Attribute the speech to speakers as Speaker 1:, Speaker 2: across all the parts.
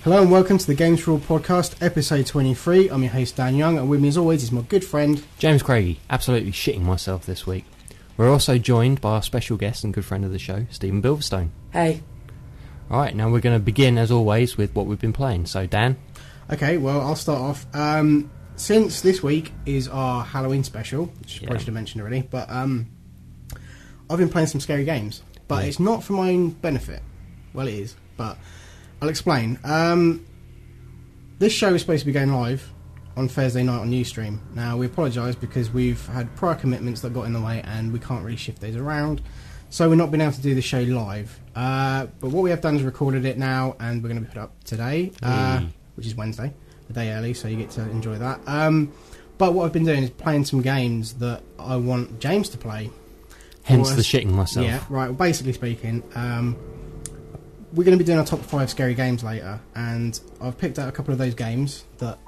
Speaker 1: Hello and welcome to the Games4all podcast, episode 23. I'm your host Dan Young, and with me as always is my good friend
Speaker 2: James Craigie. Absolutely shitting myself this week. We're also joined by our special guest and good friend of the show, Stephen Bilverstone.
Speaker 3: Hey.
Speaker 2: Alright, now we're going to begin as always with what we've been playing. So Dan?
Speaker 1: Okay, well I'll start off. Since this week is our Halloween special, which I probably should have mentioned already, but I've been playing some scary games, but it's not for my own benefit. Well, it is, but I'll explain. This show is supposed to be going live on Thursday night on Ustream. Now, we apologise because we've had prior commitments that got in the way and we can't really shift those around. So we're not being able to do the show live. But what we have done is recorded it now and we're going to be put up today, which is Wednesday, a day early, so you get to enjoy that. But what I've been doing is playing some games that I want James to play.
Speaker 2: Hence the shitting myself.
Speaker 1: Yeah, right. Well, basically speaking, we're going to be doing our top 5 scary games later, and I've picked out a couple of those games that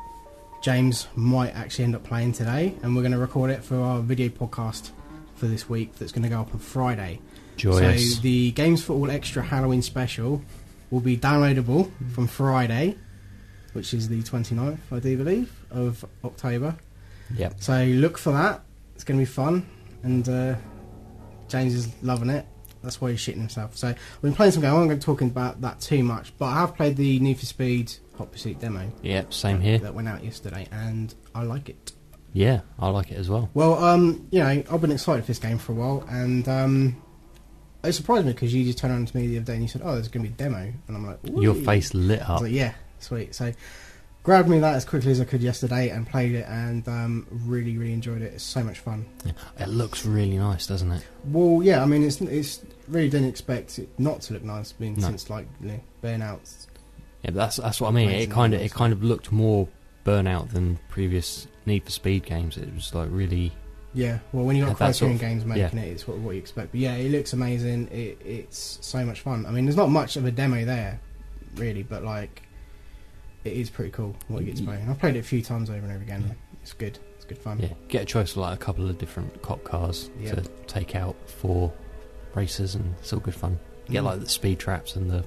Speaker 1: James might actually end up playing today, and we're going to record it for our video podcast for this week that's going to go up on Friday.
Speaker 2: Joyous.
Speaker 1: So the Games4all Extra Halloween special will be downloadable from Friday, which is the 29th, I do believe, of October.
Speaker 2: Yep.
Speaker 1: So look for that. It's going to be fun, and James is loving it. That's why he's shitting himself. So we've been playing some games. I'm not going to talk about that too much, but I have played the Need for Speed Hot Pursuit demo.
Speaker 2: Yep, same here.
Speaker 1: That went out yesterday, and I like it.
Speaker 2: Yeah, I like it as well.
Speaker 1: Well, you know, I've been excited for this game for a while, and it surprised me because you just turned around to me the other day and you said, "Oh, there's going to be a demo," and I'm like, "Ooh."
Speaker 2: Your face lit
Speaker 1: I
Speaker 2: up.
Speaker 1: was like, "Yeah, sweet." So grabbed me that as quickly as I could yesterday and played it, and really, really enjoyed it. It's so much fun.
Speaker 2: Yeah. It looks really nice, doesn't it?
Speaker 1: Well, yeah, I mean, it's really didn't expect it not to look nice. I mean, since like Burnouts.
Speaker 2: Yeah, but that's what I mean. It kind of looked more Burnout than previous Need for Speed games. It was like really.
Speaker 1: Yeah, well, when you got Criterion Games making
Speaker 2: it,
Speaker 1: it's what you expect. But yeah, it looks amazing. It's so much fun. I mean, there's not much of a demo there, really, but like, it is pretty cool what you get to play. And I've played it a few times over and over again. Yeah. It's good. It's good fun.
Speaker 2: Yeah, get a choice of like a couple of different cop cars to take out for races, and it's all good fun. Get like the speed traps and the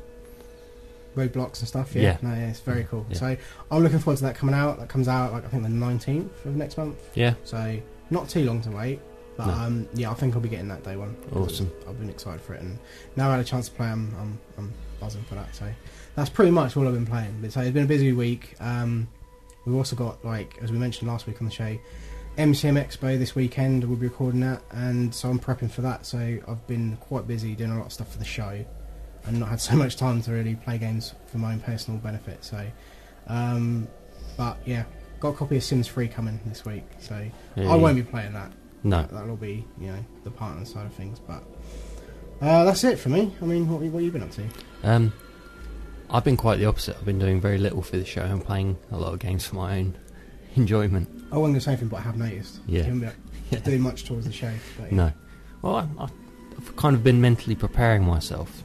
Speaker 1: roadblocks and stuff. Yeah, no, yeah, it's very cool. Yeah. So I'm looking forward to that coming out. That comes out like I think the 19th of next month.
Speaker 2: Yeah.
Speaker 1: So not too long to wait. But yeah, I think I'll be getting that day one.
Speaker 2: Awesome.
Speaker 1: I've been excited for it, and now I had a chance to play. I'm buzzing for that. So that's pretty much all I've been playing. But so it's been a busy week. We've also got, like as we mentioned last week on the show, MCM Expo this weekend. We'll be recording that, and so I'm prepping for that. So I've been quite busy doing a lot of stuff for the show, and not had so much time to really play games for my own personal benefit. So, but yeah, got a copy of Sims 3 coming this week. So I won't be playing that.
Speaker 2: No,
Speaker 1: that'll be the partner side of things. But that's it for me. I mean, what have you been up to?
Speaker 2: I've been quite the opposite. I've been doing very little for the show. I'm playing a lot of games for my own enjoyment.
Speaker 1: I wasn't going to say anything, but I have noticed.
Speaker 2: Yeah.
Speaker 1: You haven't been doing much towards the show. But,
Speaker 2: No. Well, I've kind of been mentally preparing myself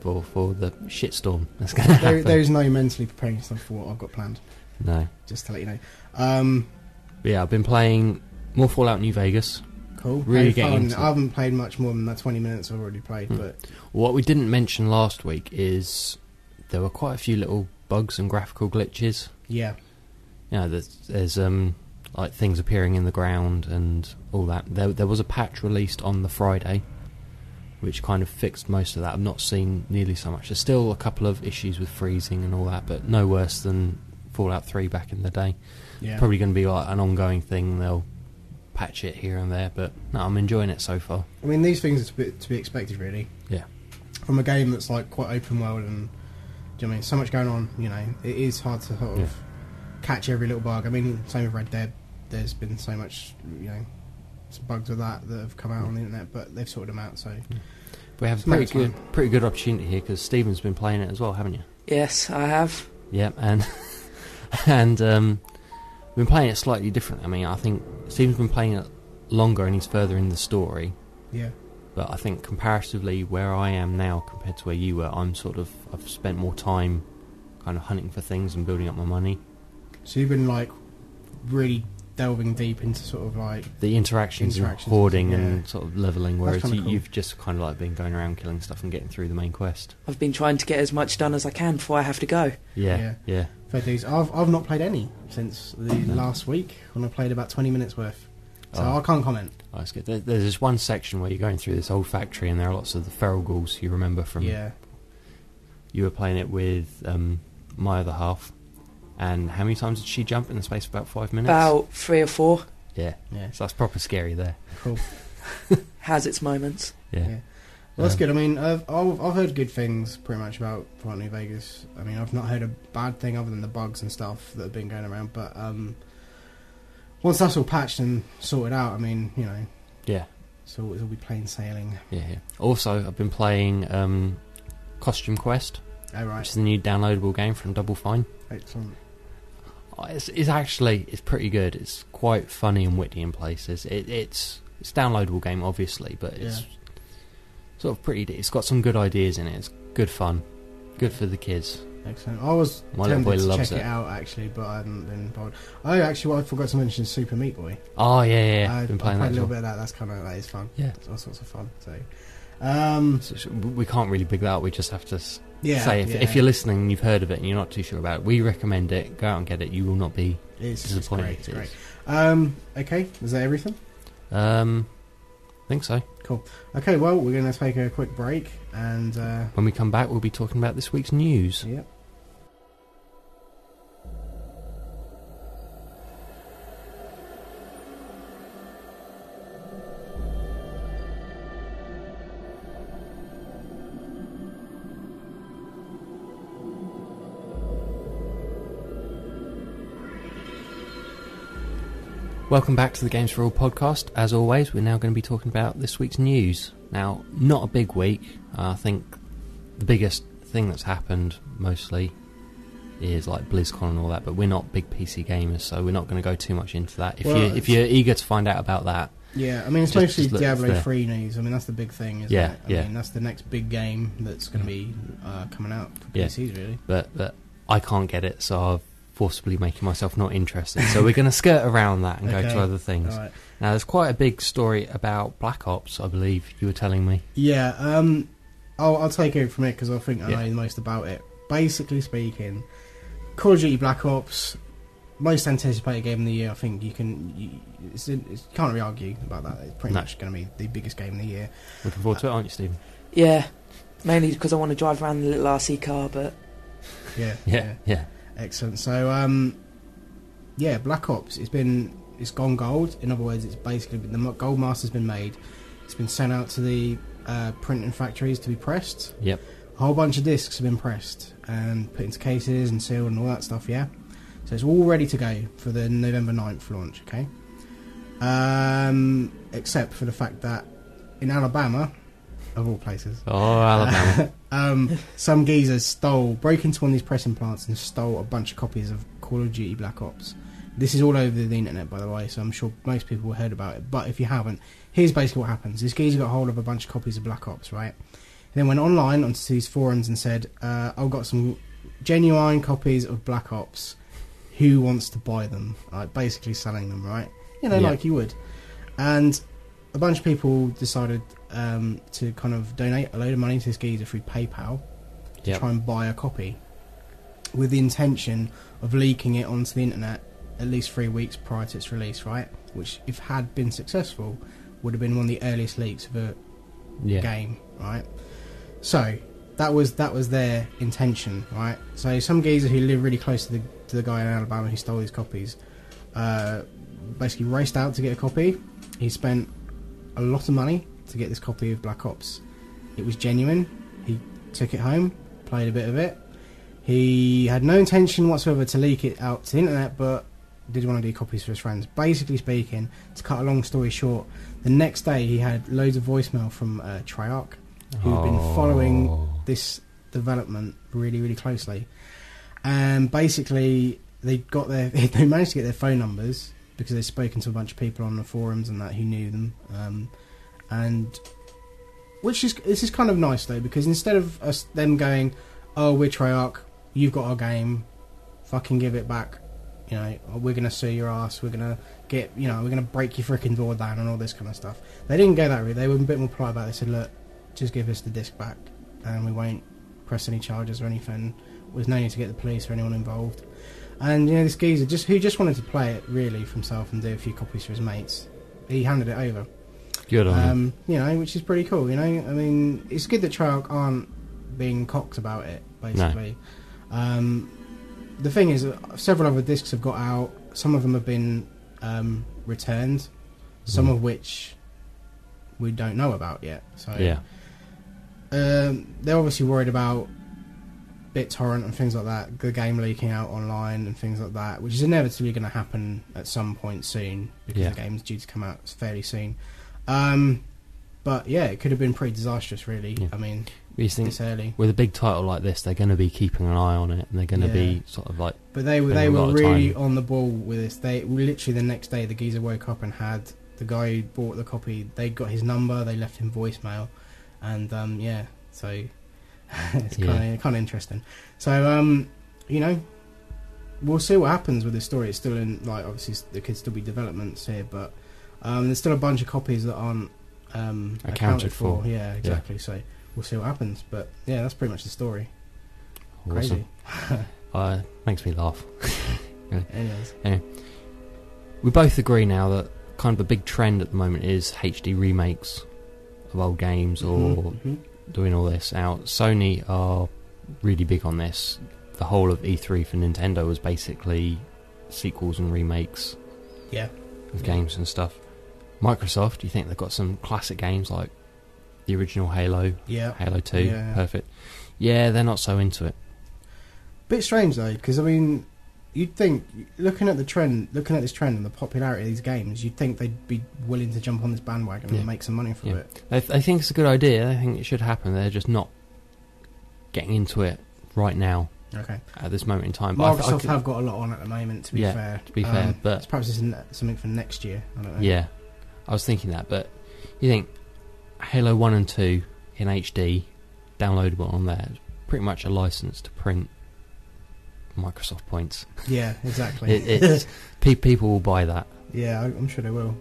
Speaker 2: for the shitstorm that's going to happen.
Speaker 1: There is no mentally preparing yourself for what I've got planned.
Speaker 2: No.
Speaker 1: Just to let you know.
Speaker 2: Yeah, I've been playing more Fallout New Vegas.
Speaker 1: Cool.
Speaker 2: Really getting into it.
Speaker 1: I haven't played much more than the 20 minutes I've already played. But
Speaker 2: what we didn't mention last week is there were quite a few little bugs and graphical glitches.
Speaker 1: Yeah.
Speaker 2: You know, there's like things appearing in the ground and all that. There was a patch released on the Friday which kind of fixed most of that. I've not seen nearly so much. There's still a couple of issues with freezing and all that, but no worse than Fallout 3 back in the day.
Speaker 1: Yeah.
Speaker 2: Probably going to be like an ongoing thing. They'll patch it here and there, but no, I'm enjoying it so far.
Speaker 1: I mean, these things are to be expected, really.
Speaker 2: Yeah.
Speaker 1: From a game that's like quite open world and, do you know what I mean, so much going on, it is hard to sort of catch every little bug. I mean, same with Red Dead. There's been so much, some bugs with that have come out on the internet, but they've sorted them out, so...
Speaker 2: We have a pretty good opportunity here, because Stephen's been playing it as well, haven't you?
Speaker 3: Yes, I have.
Speaker 2: Yeah, and been playing it slightly different. I mean, I think Stephen's been playing it longer and he's further in the story.
Speaker 1: Yeah.
Speaker 2: But I think comparatively where I am now compared to where you were, I've spent more time kind of hunting for things and building up my money.
Speaker 1: So you've been like really delving deep into sort of like
Speaker 2: the interactions and
Speaker 1: Interactions,
Speaker 2: hoarding
Speaker 1: yeah.
Speaker 2: and sort of leveling, whereas
Speaker 1: kinda cool.
Speaker 2: you've just kind of like been going around killing stuff and getting through the main quest.
Speaker 3: I've been trying to get as much done as I can before I have to go.
Speaker 2: Yeah.
Speaker 1: fair dues. I've not played any since the last week when I played about 20 minutes worth. So I can't comment.
Speaker 2: Oh, that's good. There's this one section where you're going through this old factory and there are lots of the feral ghouls you remember from...
Speaker 1: Yeah.
Speaker 2: You were playing it with my other half, and how many times did she jump in the space of about 5 minutes?
Speaker 3: About 3 or 4.
Speaker 2: Yeah. So that's proper scary there.
Speaker 1: Cool.
Speaker 3: Has its moments.
Speaker 1: Yeah. Well, that's good. I mean, I've heard good things pretty much about Fallout New Vegas. I mean, I've not heard a bad thing other than the bugs and stuff that have been going around. But once that's all patched and sorted out, I mean, you know,
Speaker 2: Yeah.
Speaker 1: so it'll be plain sailing.
Speaker 2: Yeah. Also, I've been playing Costume Quest,
Speaker 1: Oh, right.
Speaker 2: which is the new downloadable game from Double Fine.
Speaker 1: Excellent.
Speaker 2: It's pretty good. It's quite funny and witty in places. It's a downloadable game, obviously, but it's sort of pretty. It's got some good ideas in it. It's good fun, good for the kids.
Speaker 1: Excellent. I was
Speaker 2: My little boy
Speaker 1: tempted to
Speaker 2: loves
Speaker 1: check it out actually, but I hadn't been bothered. Oh, actually, what I forgot to mention is Super Meat Boy.
Speaker 2: Oh yeah.
Speaker 1: I've
Speaker 2: Been playing
Speaker 1: played
Speaker 2: that
Speaker 1: a
Speaker 2: as
Speaker 1: little
Speaker 2: well.
Speaker 1: bit of that. That's that is fun.
Speaker 2: Yeah.
Speaker 1: It's all sorts of fun. So,
Speaker 2: So we can't really big that up. We just have to
Speaker 1: yeah.
Speaker 2: say if you're listening and you've heard of it and you're not too sure about it, we recommend it. Go out and get it. You will not be
Speaker 1: it's
Speaker 2: disappointed.
Speaker 1: great. It's great. Okay, is that everything?
Speaker 2: Think so.
Speaker 1: Cool. Okay, well, we're going to take a quick break and...
Speaker 2: When we come back, we'll be talking about this week's news.
Speaker 1: Yep.
Speaker 2: Welcome back to the Games4all podcast. As always, we're now going to be talking about this week's news. Now, not a big week. I think the biggest thing that's happened mostly is like BlizzCon and all that, but we're not big PC gamers, so we're not going to go too much into that. If you're eager to find out about that,
Speaker 1: yeah, I mean, it's
Speaker 2: just
Speaker 1: mostly
Speaker 2: look
Speaker 1: Diablo
Speaker 2: there.
Speaker 1: 3 news. I mean, that's the big thing, isn't
Speaker 2: Yeah,
Speaker 1: it?
Speaker 2: yeah.
Speaker 1: I mean, that's the next big game that's going to be coming out for
Speaker 2: Yeah.
Speaker 1: PCs, really.
Speaker 2: but I can't get it, so I've forcibly making myself not interested. So we're going to skirt around that and go
Speaker 1: Okay.
Speaker 2: to other things.
Speaker 1: All right.
Speaker 2: Now, there's quite a big story about Black Ops, I believe you were telling me.
Speaker 1: Yeah, I'll take it from it because I think I
Speaker 2: Yeah.
Speaker 1: know the most about it. Basically speaking, Call of Duty Black Ops, most anticipated game of the year. I think you can't really argue about that. It's pretty
Speaker 2: No.
Speaker 1: much going to be the biggest game of the year.
Speaker 2: Looking forward to it, aren't you, Stephen?
Speaker 3: Yeah, mainly because I want to drive around the little RC car, but
Speaker 1: Yeah,
Speaker 2: Yeah.
Speaker 1: excellent. So, yeah, Black Ops. It's gone gold. In other words, it's basically the gold master's been made. It's been sent out to the printing factories to be pressed.
Speaker 2: Yep.
Speaker 1: A whole bunch of discs have been pressed and put into cases and sealed and all that stuff, yeah? So it's all ready to go for the November 9th launch, okay? Except for the fact that in Alabama, of all places,
Speaker 2: Oh, Alabama.
Speaker 1: some geezers broke into one of these pressing plants and stole a bunch of copies of Call of Duty Black Ops. This is all over the internet, by the way, so I'm sure most people have heard about it. But if you haven't, here's basically what happens. This geezer got hold of a bunch of copies of Black Ops, right? Then went online onto these forums and said, I've got some genuine copies of Black Ops. Who wants to buy them? Like, basically selling them, right? You know,
Speaker 2: Yeah.
Speaker 1: like you would. And a bunch of people decided to kind of donate a load of money to this geezer through PayPal to
Speaker 2: Yep.
Speaker 1: try and buy a copy with the intention of leaking it onto the internet at least 3 weeks prior to its release, right? Which, if had been successful, would have been one of the earliest leaks of a
Speaker 2: Yeah.
Speaker 1: game, right? So that was their intention, right? So some geezer who lived really close to the guy in Alabama who stole these copies, basically raced out to get a copy. He spent a lot of money to get this copy of Black Ops. It was genuine. He took it home, played a bit of it. He had no intention whatsoever to leak it out to the internet, but did want to do copies for his friends. Basically speaking, to cut a long story short, the next day he had loads of voicemail from Treyarch, who've been following this development really, really closely. And basically, they managed to get their phone numbers because they'd spoken to a bunch of people on the forums and that who knew them. And this is kind of nice though, because instead of them going, "Oh, we're Treyarch, you've got our game, fucking give it back," you know, we're going to sue your ass, we're going to get, you know, we're going to break your freaking door down and all this kind of stuff. They didn't go that route. They were a bit more polite about it. They said, look, just give us the disc back and we won't press any charges or anything. There's no need to get the police or anyone involved. And, you know, this geezer, who just wanted to play it, really, for himself and do a few copies for his mates, he handed it over.
Speaker 2: Good on him.
Speaker 1: You know, which is pretty cool, you know. I mean, it's good that Treyarch aren't being cocked about it, basically. No. The thing is, several other discs have got out. Some of them have been returned, some of which we don't know about yet. So
Speaker 2: yeah.
Speaker 1: They're obviously worried about BitTorrent and things like that, the game leaking out online and things like that, which is inevitably going to happen at some point soon, because the game's due to come out fairly soon. But yeah, it could have been pretty disastrous, really. I mean, this early.
Speaker 2: With a big title like this, they're going to be keeping an eye on it, and they're going to be sort of like...
Speaker 1: But they were really on the ball with this. They literally, the next day, the geezer woke up and had the guy who bought the copy, they got his number, they left him voicemail, and so it's kind of interesting. So you know, we'll see what happens with this story. It's still in, like, obviously there could still be developments here, but there's still a bunch of copies that aren't accounted for. Yeah, exactly. So we'll see what happens. But yeah, that's pretty much the story.
Speaker 2: Awesome. Crazy. Makes me laugh.
Speaker 1: Anyways.
Speaker 2: Anyway, we both agree now that kind of a big trend at the moment is HD remakes of old games, or doing all this out. Sony are really big on this. The whole of E3 for Nintendo was basically sequels and remakes of games and stuff. Microsoft, do you think they've got some classic games like the original Halo, Halo 2, perfect? Yeah, they're not so into it.
Speaker 1: Bit strange though, because I mean, you'd think, looking at this trend and the popularity of these games, you'd think they'd be willing to jump on this bandwagon and make some money from it.
Speaker 2: I think it's a good idea. I think it should happen. They're just not getting into it right now.
Speaker 1: Okay.
Speaker 2: At this moment in time,
Speaker 1: Microsoft have got a lot on at the moment. To be fair,
Speaker 2: but
Speaker 1: perhaps it's something for next year. I don't know.
Speaker 2: Yeah, I was thinking that, but you think Halo 1 and 2 in HD, downloadable on there, is pretty much a license to print Microsoft points.
Speaker 1: Yeah, exactly.
Speaker 2: People will buy that.
Speaker 1: Yeah, I'm sure they will.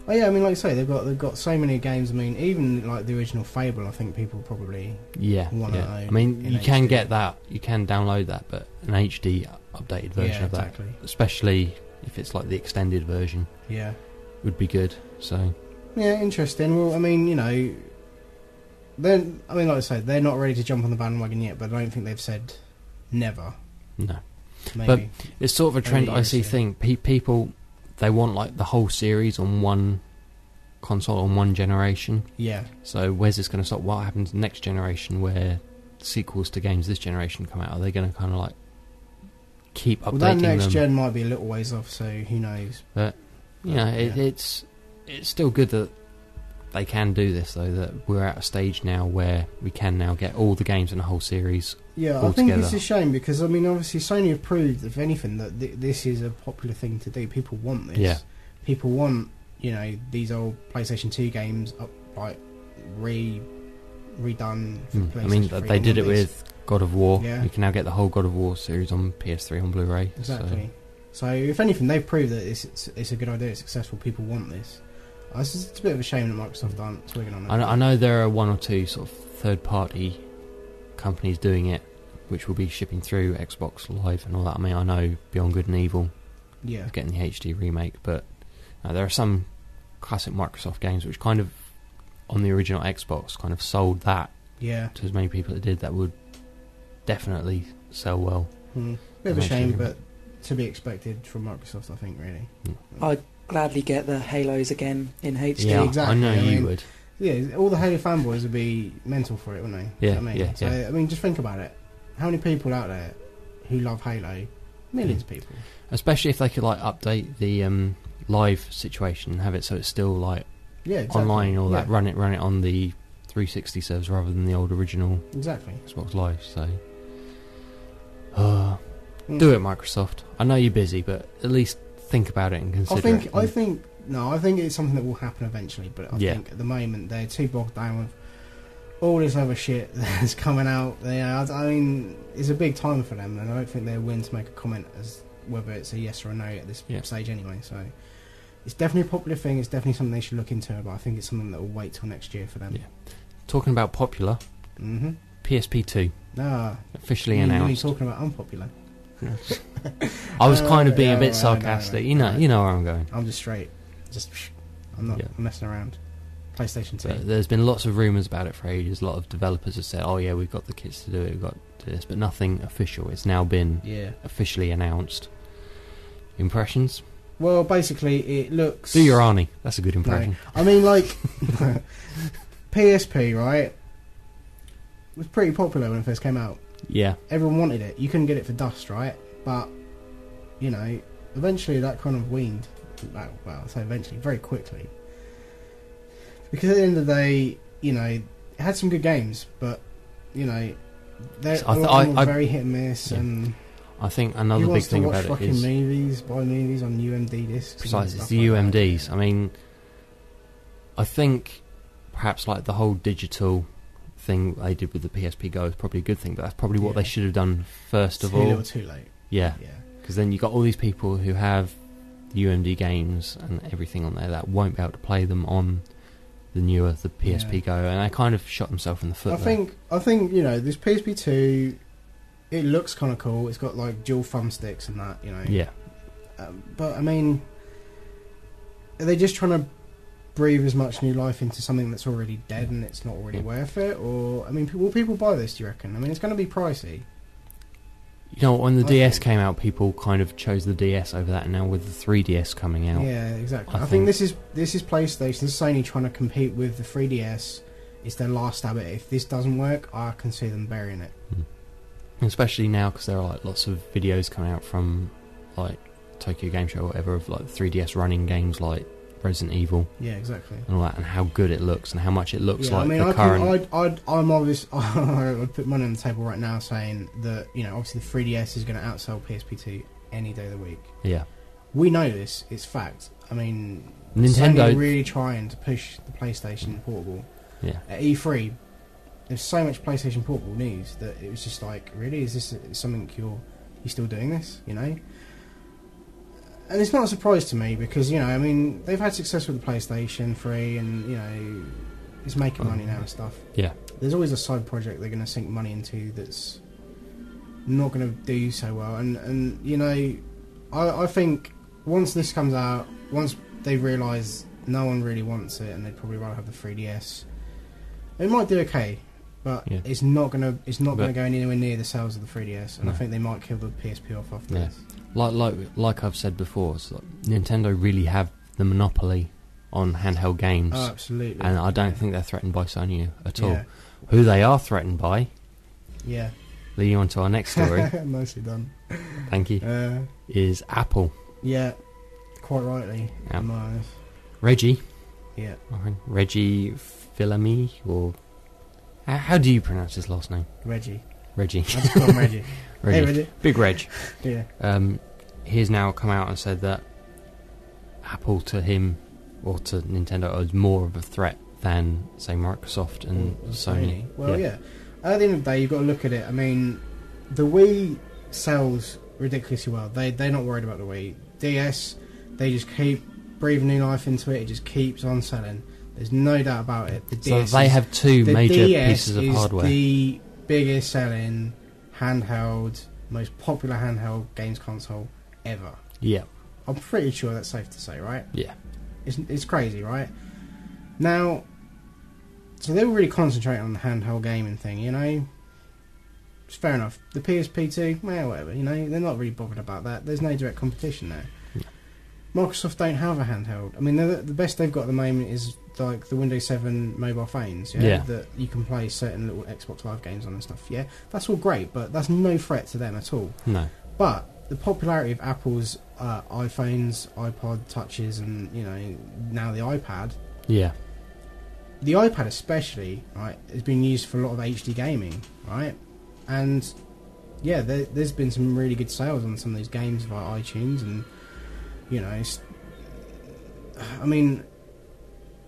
Speaker 1: Oh yeah, I mean, like you say, they've got so many games. I mean, even like the original Fable, I think people probably want to own.
Speaker 2: I mean, you can get that, you can download that, but an HD updated version of that, especially if it's like the extended version, would be good. So
Speaker 1: yeah, interesting. Well, I mean, you know, like I said, they're not ready to jump on the bandwagon yet, but I don't think they've said never.
Speaker 2: No,
Speaker 1: maybe.
Speaker 2: But it's sort of a trend I see. People, they want like the whole series on one console, on one generation.
Speaker 1: Yeah.
Speaker 2: So where's this going to stop? What happens next generation, where sequels to games this generation come out? Are they going to kind of like keep updating them?
Speaker 1: Well, that next gen might be a little ways off, so who knows?
Speaker 2: But you know, it's still good that they can do this, though, that we're at a stage now where we can now get all the games in the whole series.
Speaker 1: Yeah, I think it's a shame, because I mean, obviously Sony have proved, if anything, that this is a popular thing to do. People want this.
Speaker 2: Yeah.
Speaker 1: People want, you know, these old PlayStation 2 games like redone for PlayStation 3.
Speaker 2: I mean, they did it with God of War.
Speaker 1: Yeah.
Speaker 2: You can now get the whole God of War series on PS3 on Blu-ray.
Speaker 1: Exactly. So if anything, they've proved that it's a good idea, it's successful, people want this. It's a bit of a shame that Microsoft aren't swigging on it.
Speaker 2: I know there are one or two sort of third-party companies doing it, which will be shipping through Xbox Live and all that. I mean, I know Beyond Good and Evil is getting the HD remake, but there are some classic Microsoft games which kind of, on the original Xbox, kind of sold that to as many people as it did, that would definitely sell well.
Speaker 1: Bit of a shame, but to be expected from Microsoft, I think, really.
Speaker 3: I'd gladly get the Halos again in HD.
Speaker 2: Yeah,
Speaker 1: exactly.
Speaker 2: I know you would.
Speaker 1: Yeah, all the Halo fanboys would be mental for it, wouldn't they?
Speaker 2: Yeah,
Speaker 1: I mean? I mean, just think about it. How many people out there who love Halo? Millions of people.
Speaker 2: Especially if they could like update the live situation and have it so it's still like online and all that. Run it on the 360 servers rather than the old original Xbox Live. So, do it, Microsoft. I know you're busy, but at least think about it and consider it.
Speaker 1: I think it's something that will happen eventually, but I think at the moment they're too bogged down with all this other shit that's coming out. I mean, it's a big time for them, and I don't think they're willing to make a comment as whether it's a yes or a no at this
Speaker 2: Yeah.
Speaker 1: stage anyway. So it's definitely a popular thing. It's definitely something they should look into. But I think it's something that will wait till next year for them.
Speaker 2: Yeah. Talking about popular,
Speaker 1: Mm-hmm.
Speaker 2: PSP2 officially
Speaker 1: You're
Speaker 2: announced.
Speaker 1: talking about unpopular.
Speaker 2: I was kind of being a bit
Speaker 1: no,
Speaker 2: sarcastic.
Speaker 1: no.
Speaker 2: You know where I'm going.
Speaker 1: I'm just straight. I'm not
Speaker 2: Yeah.
Speaker 1: messing around. PlayStation 2.
Speaker 2: But there's been lots of rumours about it for ages. A lot of developers have said, "Oh yeah, we've got the kits to do it. We've got to do this," but nothing official. It's now been
Speaker 1: Yeah.
Speaker 2: officially announced. Impressions?
Speaker 1: Well, basically, it looks.
Speaker 2: Do your Arnie. That's a good impression.
Speaker 1: No. I mean, like PSP, right? Was pretty popular when it first came out.
Speaker 2: Yeah.
Speaker 1: Everyone wanted it. You couldn't get it for dust, right? But you know, eventually that kind of weaned. Well, I say eventually, very quickly. Because at the end of the day, you know, it had some good games, but you know, they're
Speaker 2: So I
Speaker 1: very hit and miss.
Speaker 2: Yeah.
Speaker 1: And
Speaker 2: I think another
Speaker 1: who
Speaker 2: big
Speaker 1: wants
Speaker 2: thing
Speaker 1: to watch
Speaker 2: about it
Speaker 1: fucking
Speaker 2: is
Speaker 1: movies, buy movies on UMD discs.
Speaker 2: precisely it's
Speaker 1: and
Speaker 2: the
Speaker 1: stuff like that.
Speaker 2: UMDs. I mean, I think perhaps like the whole digital thing they did with the PSP Go is probably a good thing, but that's probably what
Speaker 1: Yeah.
Speaker 2: they should have done first of
Speaker 1: Too
Speaker 2: all.
Speaker 1: little, too late.
Speaker 2: Yeah,
Speaker 1: Yeah.
Speaker 2: because then you got all these people who have UMD games and everything on there that won't be able to play them on the PSP
Speaker 1: Yeah.
Speaker 2: Go, and they kind of shot themselves in the foot.
Speaker 1: I think you know this PSP2. It looks kind of cool. It's got like dual thumbsticks and that, you know.
Speaker 2: Yeah,
Speaker 1: But I mean, are they just trying to breathe as much new life into something that's already dead and it's not really
Speaker 2: Yeah.
Speaker 1: worth it? Or I mean, will people buy this? Do you reckon? I mean, it's going to be pricey.
Speaker 2: you know, when the
Speaker 1: I
Speaker 2: DS
Speaker 1: think-
Speaker 2: came out, people kind of chose the DS over that, and now with the 3DS coming out,
Speaker 1: Yeah, exactly.
Speaker 2: I
Speaker 1: I think this is PlayStation. This is Sony trying to compete with the 3DS. It's their last stab at it. If this doesn't work, I can see them burying it.
Speaker 2: especially now because there are like lots of videos coming out from like Tokyo Game Show or whatever of like 3DS running games like Resident Evil
Speaker 1: Yeah, exactly.
Speaker 2: and all that, and how good it looks and how much it looks
Speaker 1: Yeah,
Speaker 2: like
Speaker 1: I mean,
Speaker 2: the current.
Speaker 1: I'm obvious. I'd put money on the table right now, saying that you know, obviously the 3DS is going to outsell PSP2 any day of the week.
Speaker 2: Yeah,
Speaker 1: We know this; it's fact. I mean,
Speaker 2: Nintendo-
Speaker 1: Sony are really trying to push the PlayStation Portable.
Speaker 2: yeah.
Speaker 1: At E3, there's so much PlayStation Portable news that it was just like, really, is this something you're still doing this? You know. And it's not a surprise to me because, you know, I mean, they've had success with the PlayStation 3 and, you know, it's making money now and stuff.
Speaker 2: Yeah,
Speaker 1: There's always a side project they're going to sink money into that's not going to do so well. And you know, I think once this comes out, once they realise no one really wants it and they'd probably rather have the 3DS, it might do okay. But
Speaker 2: Yeah.
Speaker 1: it's not gonna
Speaker 2: But-
Speaker 1: go anywhere near the sales of the 3DS, and I
Speaker 2: No.
Speaker 1: think they might kill the PSP off after
Speaker 2: Yeah.
Speaker 1: this.
Speaker 2: Like I've said before, it's like Nintendo really have the monopoly on handheld games,
Speaker 1: Oh, absolutely.
Speaker 2: and I don't think they're threatened by Sony at all.
Speaker 1: Yeah.
Speaker 2: Who they are threatened by,
Speaker 1: Yeah.
Speaker 2: leading on to our next story,
Speaker 1: Nicely done.
Speaker 2: thank you, is Apple.
Speaker 1: Yeah. Quite rightly.
Speaker 2: Yeah.
Speaker 1: in my eyes.
Speaker 2: Reggie,
Speaker 1: Yeah.
Speaker 2: Reggie Fils-Aimé, or how do you pronounce his last name?
Speaker 1: Reggie.
Speaker 2: Reggie.
Speaker 1: I just call him Reggie.
Speaker 2: Reggie.
Speaker 1: Hey, Reggie.
Speaker 2: Big Reg.
Speaker 1: Yeah.
Speaker 2: He's now come out and said that Apple to him or to Nintendo is more of a threat than, say, Microsoft and
Speaker 1: Or
Speaker 2: Sony.
Speaker 1: Well, yeah. At the end of the day, you've got to look at it. I mean, the Wii sells ridiculously well. They're not worried about the Wii. DS, they just keep breathing new life into it. It just keeps on selling. There's no doubt about it. The
Speaker 2: So
Speaker 1: DS
Speaker 2: they have two
Speaker 1: the
Speaker 2: major
Speaker 1: DS
Speaker 2: pieces of
Speaker 1: is
Speaker 2: hardware.
Speaker 1: the biggest selling handheld, most popular handheld games console ever.
Speaker 2: Yeah,
Speaker 1: I'm pretty sure that's safe to say, right?
Speaker 2: yeah,
Speaker 1: It's crazy, right? Now, so they were really concentrating on the handheld gaming thing, you know? It's fair enough. The PSP2, well, whatever, you know? They're not really bothered about that. There's no direct competition there.
Speaker 2: Yeah.
Speaker 1: Microsoft don't have a handheld. I mean, the best they've got at the moment is like the Windows 7 mobile phones,
Speaker 2: Yeah.
Speaker 1: that you can play certain little Xbox Live games on and stuff, yeah? That's all great, but that's no threat to them at all.
Speaker 2: no,
Speaker 1: But the popularity of Apple's iPhones, iPod Touches, and you know now the iPad.
Speaker 2: yeah,
Speaker 1: The iPad especially, right, has been used for a lot of HD gaming, right? And yeah, there's been some really good sales on some of these games via iTunes, and you know, I mean,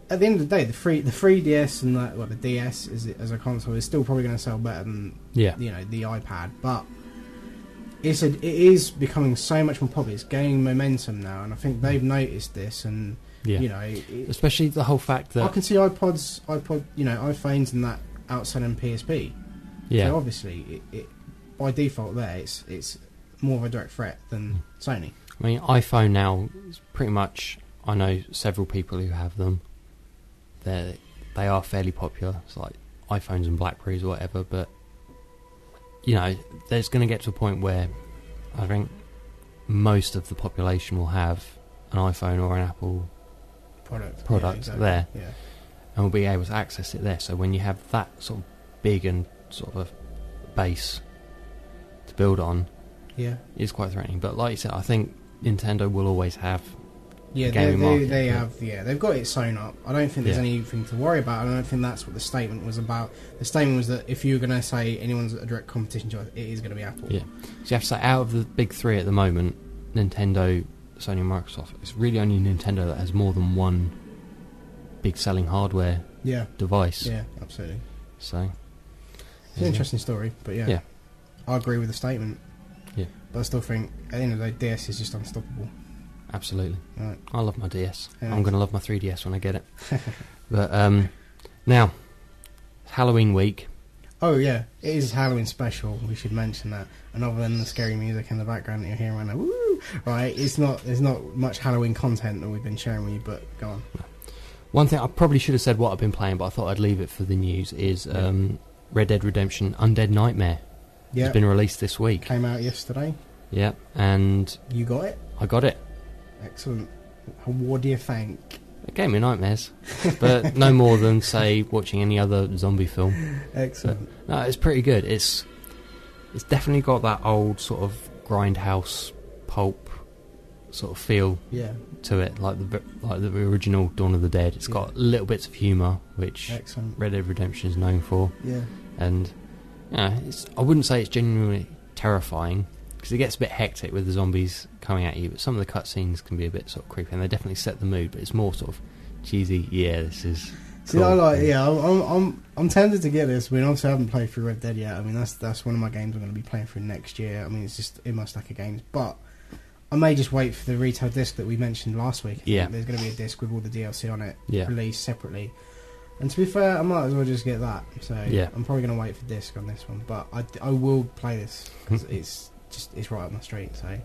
Speaker 1: at the end of the day, the 3DS and the DS as a console is still probably going to sell better than
Speaker 2: yeah,
Speaker 1: you know the iPad, but it is becoming so much more popular. It's gaining momentum now, and I think they've noticed this. And you know,
Speaker 2: especially the whole fact that
Speaker 1: I can see iPhones, and that outselling PSP.
Speaker 2: Yeah.
Speaker 1: So obviously, it by default there, it's more of a direct threat than Sony.
Speaker 2: I mean, iPhone now is pretty much. I know several people who have them. They are fairly popular. It's like iPhones and Blackberries or whatever, but you know, there's going to get to a point where I think most of the population will have an iPhone or an Apple product
Speaker 1: Yeah, exactly.
Speaker 2: there,
Speaker 1: yeah.
Speaker 2: and will be able to access it there. So when you have that sort of big and sort of a base to build on, it's quite threatening. But like you said, I think Nintendo will always have.
Speaker 1: Yeah, they've got it sewn up. I don't think there's anything to worry about. I don't think that's what the statement was about. The statement was that if you were going to say anyone's a direct competition to us, it is going to be Apple.
Speaker 2: Yeah. So you have to say, out of the big three at the moment, Nintendo, Sony and Microsoft, it's really only Nintendo that has more than one big selling hardware device.
Speaker 1: Yeah, absolutely.
Speaker 2: So
Speaker 1: it's an interesting story, but I agree with the statement.
Speaker 2: Yeah.
Speaker 1: But I still think, at the end of the day, DS is just unstoppable.
Speaker 2: Absolutely.
Speaker 1: Right.
Speaker 2: I love my DS.
Speaker 1: Yeah.
Speaker 2: I'm going to love my 3DS when I get it. But now, Halloween week.
Speaker 1: Oh yeah, it is Halloween special. We should mention that. And other than the scary music in the background that you're hearing right now, woo! Right, there's not much Halloween content that we've been sharing with you. But go on.
Speaker 2: One thing I probably should have said what I've been playing, but I thought I'd leave it for the news. Is Red Dead Redemption: Undead Nightmare.
Speaker 1: Yeah,
Speaker 2: it's been released this week.
Speaker 1: Came out yesterday.
Speaker 2: Yeah, and
Speaker 1: you got it.
Speaker 2: I got it.
Speaker 1: Excellent. What do you think?
Speaker 2: It gave me nightmares, but no more than, say, watching any other zombie film.
Speaker 1: Excellent.
Speaker 2: But, no, it's pretty good. It's definitely got that old sort of grindhouse pulp sort of feel to it, like the original Dawn of the Dead. It's got little bits of humour, which Red Dead Redemption is known for.
Speaker 1: Yeah.
Speaker 2: And I wouldn't say it's genuinely terrifying, because it gets a bit hectic with the zombies coming at you, but some of the cutscenes can be a bit sort of creepy, and they definitely set the mood. But it's more sort of cheesy. Yeah, this is.
Speaker 1: See, cool. I'm tempted to get this. I mean, obviously I haven't played through Red Dead yet. I mean, that's one of my games I'm going to be playing through next year. I mean, it's just in my stack of games, but I may just wait for the retail disc that we mentioned last week.
Speaker 2: Yeah,
Speaker 1: there's going to be a disc with all the DLC on it,
Speaker 2: yeah,
Speaker 1: released separately. And to be fair, I might as well just get that. So I'm probably going to wait for disc on this one, but I will play this because it's right up my street. So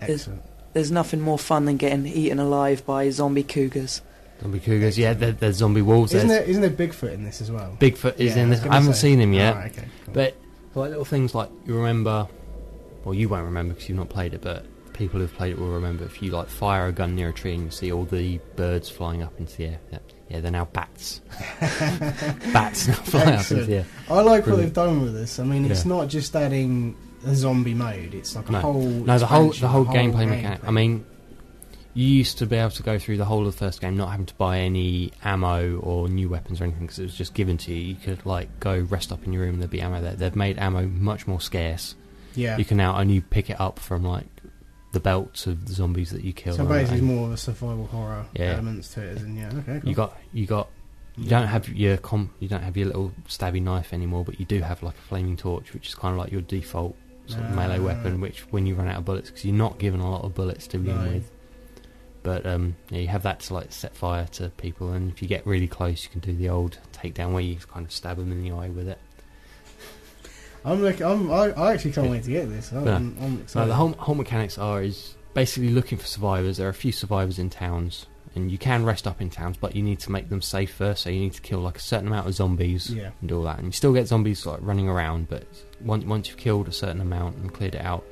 Speaker 1: excellent.
Speaker 3: There's nothing more fun than getting eaten alive by zombie cougars.
Speaker 2: Zombie cougars, there's zombie wolves.
Speaker 1: Isn't there Bigfoot in this as well?
Speaker 2: Bigfoot is in this. I haven't seen him yet.
Speaker 1: Oh, okay, cool.
Speaker 2: But like little things like you remember, well, you won't remember because you've not played it, but people who've played it will remember. If you like fire a gun near a tree and you see all the birds flying up into the air. Yeah, they're now bats. Bats now flying up into the air.
Speaker 1: I like what they've done with this. I mean, it's not just adding a zombie mode. It's like a whole.
Speaker 2: No, the whole gameplay mechanic. I mean, you used to be able to go through the whole of the first game not having to buy any ammo or new weapons or anything because it was just given to you. You could like go rest up in your room and there'd be ammo there. They've made ammo much more scarce. Yeah. You can now only pick it up from like the belts of the zombies that you kill.
Speaker 1: So basically, it's more of a survival horror elements to it, isn't it? Okay. Cool.
Speaker 2: You don't have your little stabby knife anymore, but you do have like a flaming torch, which is kind of like your default sort of melee weapon. Which when you run out of bullets, because you're not given a lot of bullets to begin with. But you have that to like set fire to people, and if you get really close, you can do the old takedown where you kind of stab them in the eye with it.
Speaker 1: I actually can't wait to get this. I'm excited.
Speaker 2: No, the whole mechanics is basically looking for survivors. There are a few survivors in towns, and you can rest up in towns, but you need to make them safe first. So you need to kill like a certain amount of zombies and do all that. And you still get zombies like running around, but once you've killed a certain amount and cleared it out,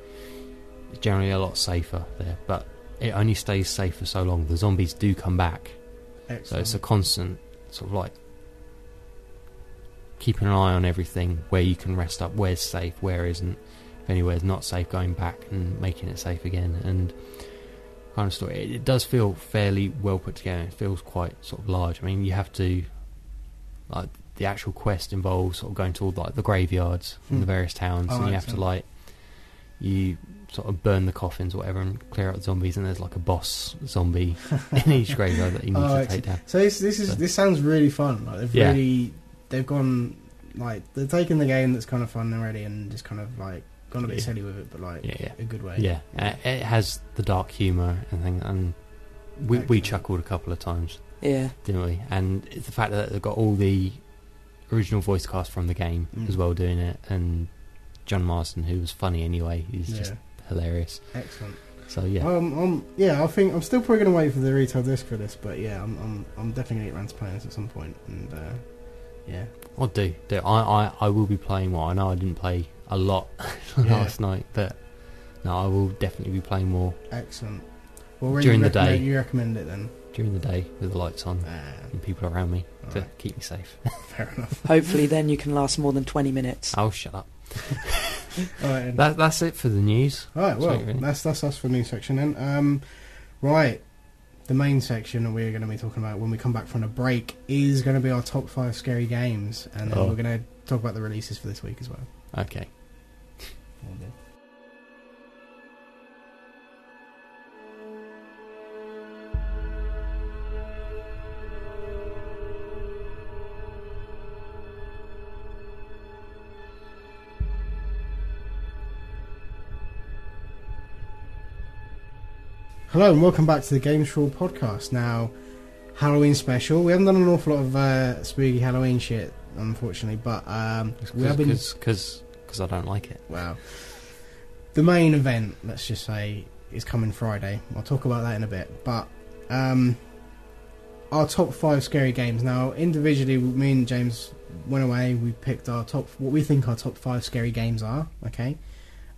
Speaker 2: it's generally a lot safer there. But it only stays safe for so long. The zombies do come back. Excellent. So it's a constant sort of like keeping an eye on everything, where you can rest up, where's safe, where isn't, if anywhere's not safe, going back and making it safe again, and kind of story. It does feel fairly well put together. It feels quite sort of large. I mean, you have to, like, the actual quest involves sort of going to all like the graveyards in the various towns, and you have to like, you sort of burn the coffins or whatever and clear out the zombies, and there's like a boss zombie in each graveyard that you need to take down.
Speaker 1: So this sounds really fun. Like they've gone, like, they're taking the game that's kind of fun already and just kind of like gone a bit silly with it, but like a good way.
Speaker 2: Yeah, it has the dark humour and thing, and we chuckled a couple of times.
Speaker 3: Yeah.
Speaker 2: Didn't we? And it's the fact that they've got all the original voice cast from the game as well doing it, and John Marston, who was funny anyway, he's just hilarious.
Speaker 1: Excellent.
Speaker 2: So yeah.
Speaker 1: I think I'm still probably going to wait for the retail disc for this, but yeah, I'm definitely going to get around to playing this at some point, and yeah.
Speaker 2: I'll do. I will be playing more. I know I didn't play a lot last night, but no, I will definitely be playing more.
Speaker 1: Excellent. Well,
Speaker 2: during the day.
Speaker 1: You recommend it then?
Speaker 2: During the day with the lights on and people around me to keep me safe.
Speaker 1: Fair enough.
Speaker 3: Hopefully then you can last more than 20 minutes.
Speaker 2: Oh, shut up.
Speaker 1: Alright,
Speaker 2: that's it for the news.
Speaker 1: Alright, well, that's us for the news section then. Right, the main section that we're going to be talking about when we come back from a break is going to be our top 5 scary games, and then we're going to talk about the releases for this week as well.
Speaker 2: Okay.
Speaker 1: Hello and welcome back to the Games4all podcast. Now, Halloween special. We haven't done an awful lot of spooky Halloween shit, unfortunately, but we have been
Speaker 2: because I don't like it.
Speaker 1: Wow. The main event, let's just say, is coming Friday. I'll talk about that in a bit. But our top 5 scary games. Now, individually, me and James went away. We picked what we think our top 5 scary games are. Okay.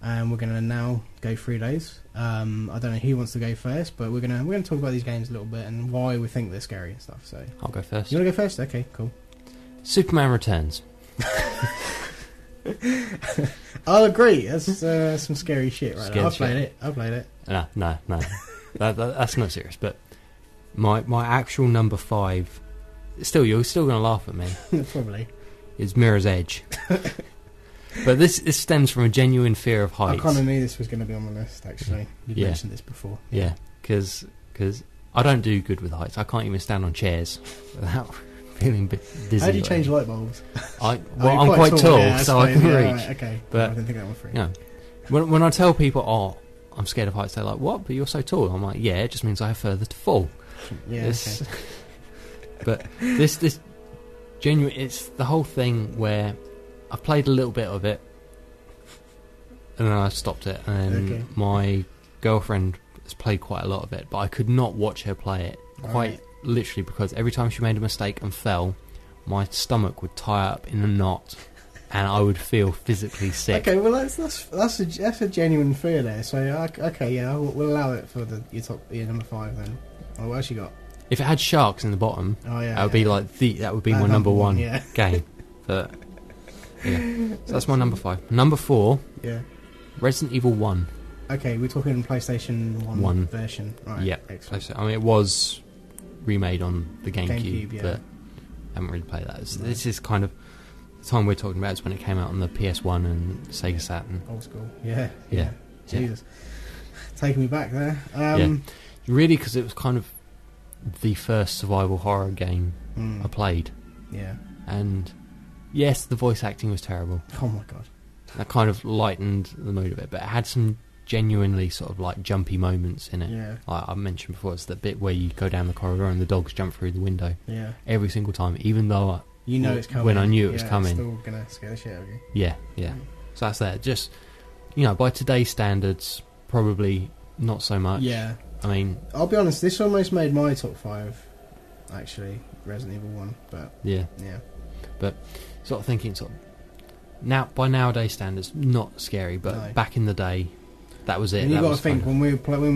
Speaker 1: And we're going to now go through those. I don't know who wants to go first, but we're gonna talk about these games a little bit and why we think they're scary and stuff. So
Speaker 2: I'll go first.
Speaker 1: You want to go first? Okay, cool. Superman
Speaker 2: Returns.
Speaker 1: I'll agree. That's some scary shit right now. I've played it.
Speaker 2: No. That's not serious. But my actual number 5. You're still going to laugh at me.
Speaker 1: Probably.
Speaker 2: Is Mirror's Edge. But this stems from a genuine fear of heights.
Speaker 1: I kind of knew this was going to be on the list, actually. You've mentioned this before.
Speaker 2: Yeah, because I don't do good with heights. I can't even stand on chairs without feeling a bit dizzy.
Speaker 1: How do you change light bulbs?
Speaker 2: I'm quite tall, so I can reach.
Speaker 1: Right, okay,
Speaker 2: but
Speaker 1: I didn't think that one through.
Speaker 2: No, when I tell people, I'm scared of heights, they're like, what? But you're so tall. I'm like, yeah, it just means I have further to fall.
Speaker 1: Yeah, okay.
Speaker 2: But this genuine, it's the whole thing where I've played a little bit of it, and then I stopped it, and my girlfriend has played quite a lot of it, but I could not watch her play it, quite literally, because every time she made a mistake and fell, my stomach would tie up in a knot, and I would feel physically sick.
Speaker 1: Okay, well that's a genuine fear there, so we'll allow it for your number 5 then. Oh, what else you got?
Speaker 2: If it had sharks in the bottom, that would be my number 1 game, but... Yeah, so that's my number 5. Number 4, Resident Evil 1.
Speaker 1: Okay, we're talking PlayStation 1 version. Right,
Speaker 2: yeah,
Speaker 1: excellent.
Speaker 2: I mean, it was remade on the GameCube, but I haven't really played that. This is kind of the time we're talking about is when it came out on the PS1 and Sega Saturn.
Speaker 1: Old school. Yeah. Jesus. Taking me back there.
Speaker 2: Really, because it was kind of the first survival horror game I played.
Speaker 1: Yeah.
Speaker 2: And... yes, the voice acting was terrible.
Speaker 1: Oh my god.
Speaker 2: That kind of lightened the mood of it, but it had some genuinely sort of like jumpy moments in it.
Speaker 1: Yeah.
Speaker 2: Like I mentioned before, it's the bit where you go down the corridor and the dogs jump through the window.
Speaker 1: Yeah.
Speaker 2: Every single time, even though
Speaker 1: it's coming.
Speaker 2: When I knew it was coming.
Speaker 1: It's still gonna scare the shit out of you.
Speaker 2: Yeah. So that's that. Just by today's standards, probably not so much.
Speaker 1: Yeah.
Speaker 2: I mean,
Speaker 1: I'll be honest. This almost made my top 5, actually, Resident Evil 1. But
Speaker 2: yeah. But sort of thinking now by nowadays standards, not scary, but back in the day, that was it.
Speaker 1: And you got to think when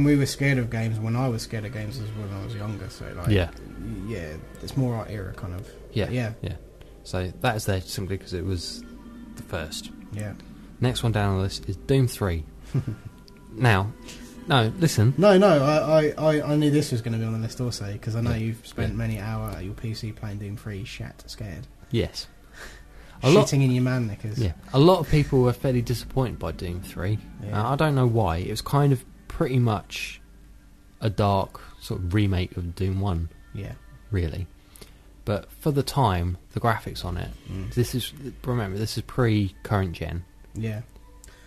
Speaker 1: we were scared of games. When I was scared of games was when I was younger. So it's more our era kind of. Yeah.
Speaker 2: So that is there simply because it was the first.
Speaker 1: Yeah.
Speaker 2: Next one down on the list is Doom 3. Now, no, listen.
Speaker 1: No, I knew this was going to be on the list also because I know you've spent many hours at your PC playing Doom 3, scared.
Speaker 2: Yes.
Speaker 1: Shitting in your man knickers.
Speaker 2: Yeah. A lot of people were fairly disappointed by Doom 3. I don't know why. It was kind of pretty much a dark sort of remake of Doom 1.
Speaker 1: Yeah.
Speaker 2: Really. But for the time, the graphics on it, this is pre-current gen.
Speaker 1: Yeah.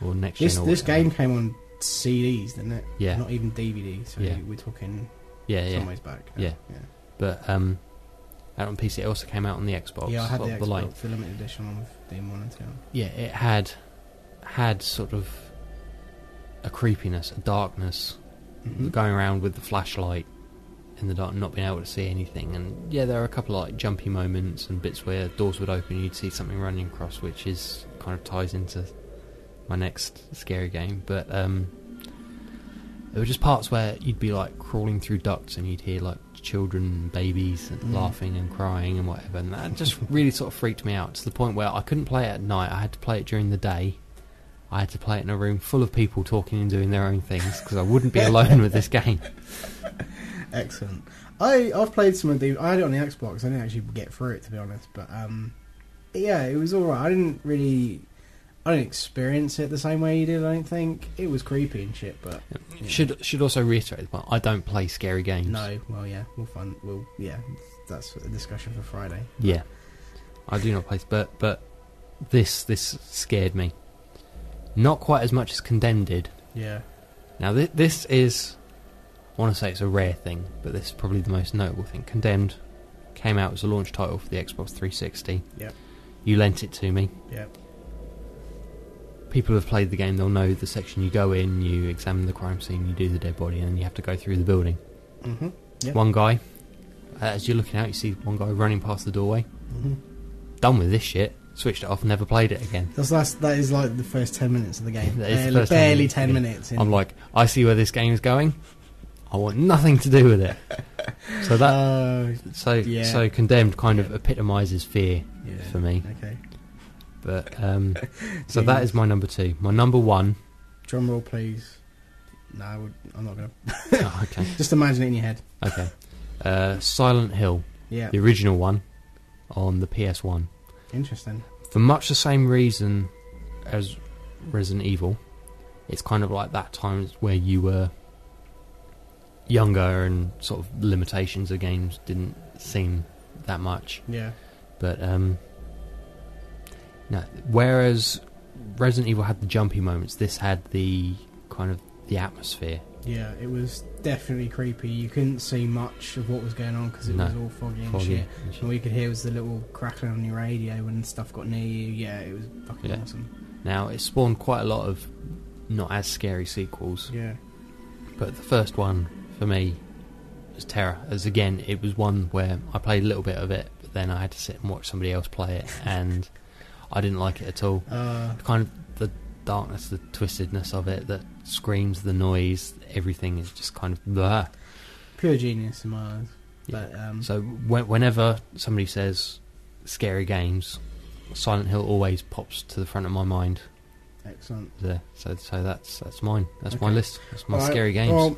Speaker 2: or next gen.
Speaker 1: This game came on CDs, didn't it?
Speaker 2: Yeah.
Speaker 1: Not even DVD. So
Speaker 2: Yeah.
Speaker 1: we're talking
Speaker 2: Yeah,
Speaker 1: some ways back.
Speaker 2: Yeah. But out on PC, it also came out on the Xbox.
Speaker 1: Yeah, I had the
Speaker 2: sort of
Speaker 1: Xbox, the limited edition one with Doom 1 and 2.
Speaker 2: Yeah, it had sort of a creepiness, a darkness, going around with the flashlight in the dark, not being able to see anything. And yeah, there are a couple of like jumpy moments and bits where doors would open and you'd see something running across, which is kind of ties into my next scary game. But there were just parts where you'd be like crawling through ducts and you'd hear like children and babies and laughing and crying and whatever, and that just really sort of freaked me out to the point where I couldn't play it at night. I had to play it during the day. I had to play it in a room full of people talking and doing their own things because I wouldn't be alone with this game.
Speaker 1: Excellent. I've played some of the. I had it on the Xbox. I didn't actually get through it, to be honest. But yeah, it was alright. I didn't experience it the same way you did. I don't think it was creepy and shit. But
Speaker 2: should also reiterate, but I don't play scary games.
Speaker 1: No. Well, yeah, that's a discussion for Friday.
Speaker 2: Yeah, I do not play. But this scared me. Not quite as much as Condemned did.
Speaker 1: Yeah.
Speaker 2: Now this is, I want to say it's a rare thing, but this is probably the most notable thing. Condemned came out as a launch title for the Xbox 360.
Speaker 1: Yep.
Speaker 2: You lent it to me.
Speaker 1: Yep.
Speaker 2: People who have played the game, they'll know the section you go in, you examine the crime scene, you do the dead body, and then you have to go through the building.
Speaker 1: Mm-hmm. Yep.
Speaker 2: One guy, as you're looking out, you see one guy running past the doorway.
Speaker 1: Mm-hmm.
Speaker 2: Done with this shit. Switched it off, never played it again.
Speaker 1: That is like the first 10 minutes of the game.
Speaker 2: Barely
Speaker 1: 10 minutes.
Speaker 2: I'm like, I see where this game is going. I want nothing to do with it. So that, so Condemned kind of epitomises fear for me.
Speaker 1: Okay.
Speaker 2: But so that is my number 2. My number 1.
Speaker 1: Drum roll, please. No, I'm not gonna.
Speaker 2: Oh, okay.
Speaker 1: Just imagine it in your head.
Speaker 2: Okay. Silent Hill.
Speaker 1: Yeah.
Speaker 2: The original one on the PS1.
Speaker 1: Interesting.
Speaker 2: For much the same reason as Resident Evil, it's kind of like that time where you were younger and sort of limitations of games didn't seem that much.
Speaker 1: Yeah.
Speaker 2: But no, whereas Resident Evil had the jumpy moments, this had the kind of the atmosphere.
Speaker 1: Yeah, it was definitely creepy. You couldn't see much of what was going on because it was all foggy and shit. And all you could hear was the little crackling on your radio when stuff got near you. Yeah, it was fucking awesome.
Speaker 2: Now, it spawned quite a lot of not as scary sequels.
Speaker 1: Yeah.
Speaker 2: But the first one, for me, was terror. As again, it was one where I played a little bit of it, but then I had to sit and watch somebody else play it, and I didn't like it at all. Kind of the darkness, the twistedness of it, the screams, the noise, everything is just kind of blah.
Speaker 1: Pure genius in my eyes.
Speaker 2: Yeah.
Speaker 1: But,
Speaker 2: so whenever somebody says scary games, Silent Hill always pops to the front of my mind.
Speaker 1: Excellent.
Speaker 2: There. So that's mine. That's
Speaker 1: Okay.
Speaker 2: my list. That's my
Speaker 1: Alright,
Speaker 2: scary games.
Speaker 1: Well,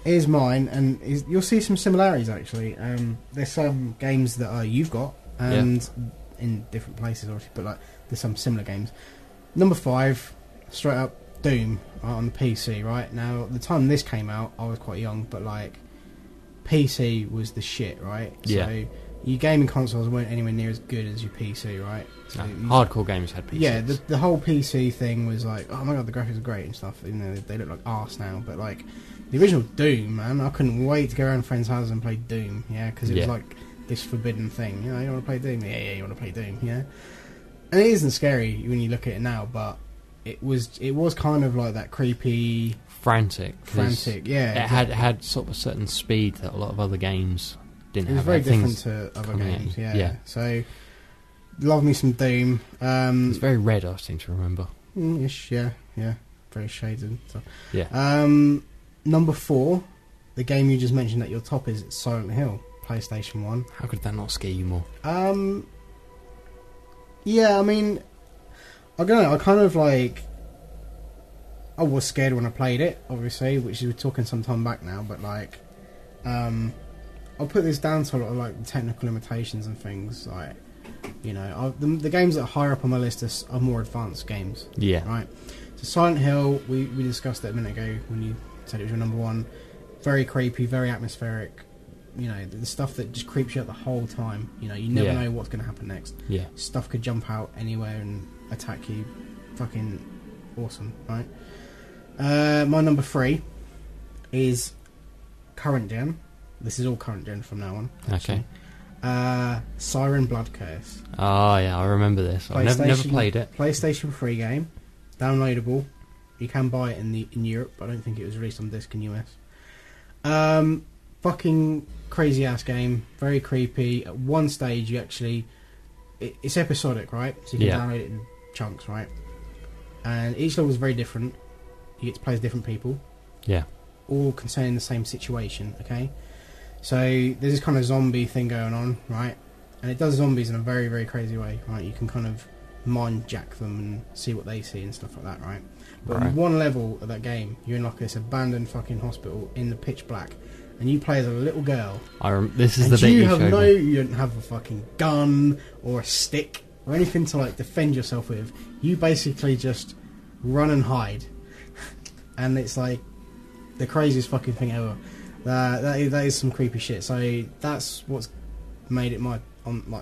Speaker 1: here's mine, and you'll see some similarities actually. There's some games that you've got, and in different places obviously, but like there's some similar games. Number 5, straight up Doom on the PC. Right now, at the time this came out, I was quite young, but like PC was the shit, right?
Speaker 2: Yeah.
Speaker 1: So your gaming consoles weren't anywhere near as good as your PC, right? So
Speaker 2: hardcore gamers had PCs.
Speaker 1: Yeah, the whole PC thing was like, oh my god, the graphics are great and stuff. You know, they look like arse now, but like the original Doom, man, I couldn't wait to go around friends' houses and play Doom. Yeah, because it was like this forbidden thing. You know, you want to play Doom? Yeah, you want to play Doom? Yeah. And it isn't scary when you look at it now, but it was kind of like that creepy,
Speaker 2: frantic.
Speaker 1: Yeah.
Speaker 2: It had sort of a certain speed that a lot of other games didn't have.
Speaker 1: It was very different to other games. Yeah. So, love me some Doom.
Speaker 2: It's very red, I seem to remember.
Speaker 1: Ish, yeah. Very shaded. So.
Speaker 2: Yeah.
Speaker 1: Number 4, the game you just mentioned at your top is Silent Hill, PlayStation 1.
Speaker 2: How could that not scare you more?
Speaker 1: Yeah, I mean, I don't know, I kind of like, I was scared when I played it, obviously, which we're talking some time back now, but like, I'll put this down to a lot of like technical limitations and things, like, you know, the games that are higher up on my list are more advanced games.
Speaker 2: Yeah.
Speaker 1: Right? So Silent Hill, we discussed that a minute ago when you said it was your number 1. Very creepy, very atmospheric. You know, the stuff that just creeps you out the whole time. You know, you never know what's going to happen next.
Speaker 2: Yeah.
Speaker 1: Stuff could jump out anywhere and attack you fucking awesome, right? My number 3 is current gen. This is all current gen from now on.
Speaker 2: Okay.
Speaker 1: Siren Blood Curse.
Speaker 2: Oh yeah, I remember this. I've never played it.
Speaker 1: PlayStation 3 game, downloadable. You can buy it in Europe, but I don't think it was released on disc in US. Fucking crazy ass game, very creepy. At one stage, you actually, it's episodic, right? So you can download it in chunks, right? And each level is very different. You get to play as different people.
Speaker 2: Yeah.
Speaker 1: All concerning the same situation, okay? So there's this kind of zombie thing going on, right? And it does zombies in a very, very crazy way, right? You can kind of mind jack them and see what they see and stuff like that, right? But in one level of that game, you're in like this abandoned fucking hospital in the pitch black, and you play as a little girl.
Speaker 2: This is the bit you showed me.
Speaker 1: You don't have a fucking gun or a stick or anything to like defend yourself with. You basically just run and hide, and it's like the craziest fucking thing ever. That is some creepy shit. So that's what's made it my